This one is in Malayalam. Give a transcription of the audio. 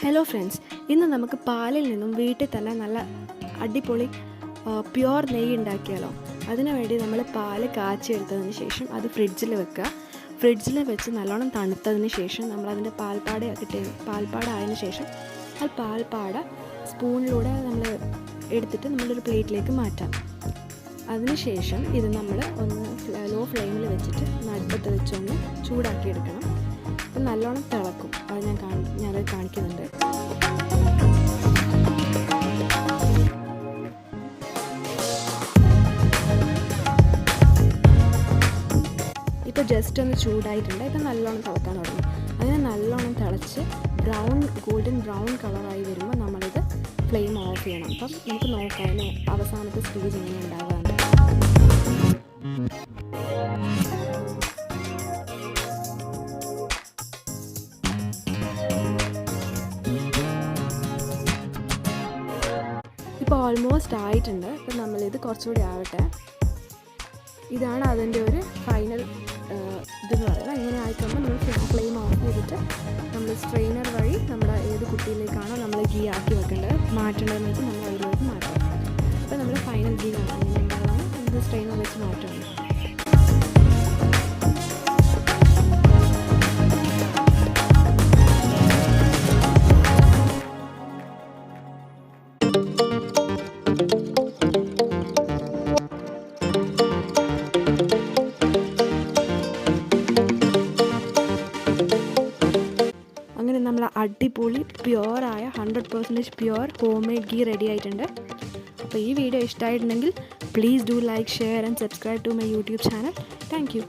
ഹലോ ഫ്രണ്ട്സ്, ഇന്ന് നമുക്ക് പാലിൽ നിന്നും വീട്ടിൽ തന്നെ നല്ല അടിപൊളി പ്യുവർ നെയ്യ് ഉണ്ടാക്കിയാലോ. അതിനുവേണ്ടി നമ്മൾ പാല് കാച്ചിയെടുത്തതിന് ശേഷം അത് ഫ്രിഡ്ജിൽ വെക്കുക. ഫ്രിഡ്ജിൽ വെച്ച് നല്ലോണം തണുത്തതിന് ശേഷം നമ്മളതിൻ്റെ പാൽപ്പാടായതിനു ശേഷം ആ പാൽപ്പാട സ്പൂണിലൂടെ നമ്മൾ എടുത്തിട്ട് നമ്മളൊരു പ്ലേറ്റിലേക്ക് മാറ്റാം. അതിനുശേഷം ഇത് നമ്മൾ ഒന്ന് ലോ ഫ്ലെയിമിൽ വെച്ചിട്ട് അടുപ്പത്ത് വെച്ചൊന്ന് ചൂടാക്കിയെടുക്കണം. അപ്പം നല്ലോണം തിളക്കും. അത് ഞാനത് കാണിക്കുന്നുണ്ട്. ഇപ്പോൾ ജസ്റ്റ് ഒന്ന് ചൂടായിട്ടുണ്ട്. ഇപ്പം നല്ലോണം തിളക്കാൻ തുടങ്ങി. അങ്ങനെ നല്ലോണം തിളച്ച് ഗോൾഡൻ ബ്രൗൺ കളറായി വരുമ്പോൾ നമ്മളിത് ഫ്ലെയിം ഓഫ് ചെയ്യണം. അപ്പം നമുക്ക് നോക്കാം അതിന് അവസാനത്തെ സ്റ്റേജ് എങ്ങനെ ഉണ്ടാകാമെന്ന്. ഇപ്പോൾ ഓൾമോസ്റ്റ് ആയിട്ടുണ്ട്. ഇപ്പം നമ്മളിത് കുറച്ചുകൂടി ആവട്ടെ. ഇതാണ് അതിൻ്റെ ഒരു ഫൈനൽ ഇതെന്ന് പറയുന്നത്. ഇങ്ങനെ ആയിക്കഴിയുമ്പോൾ നമ്മൾ ഫ്ലെയിം ഓഫ് ചെയ്തിട്ട് നമ്മൾ സ്ട്രെയിനർ വഴി നമ്മുടെ ഏത് കുപ്പിയിലേക്കാണോ നമ്മൾ ഗീ ആക്കി വെക്കേണ്ടത് മാറ്റേണ്ടതെന്ന് വെച്ചാൽ നമ്മൾ അതിലേക്ക് മാറ്റാം. അപ്പോൾ നമ്മൾ ഫൈനൽ ഗീ കാണാം അങ്ങനെ ഉണ്ടാകാണ്. ഇത് സ്ട്രെയിനർ വെച്ച് മാറ്റുകയാണ്. അങ്ങനെ നമ്മൾ അടിപൊളി പ്യുവറായ 100% pure homemade ghee ready ആയിട്ടുണ്ട്. അപ്പോൾ ഈ വീഡിയോ ഇഷ്ടമായിട്ടുണ്ടെങ്കിൽ please do like, share and subscribe to my YouTube channel. Thank U.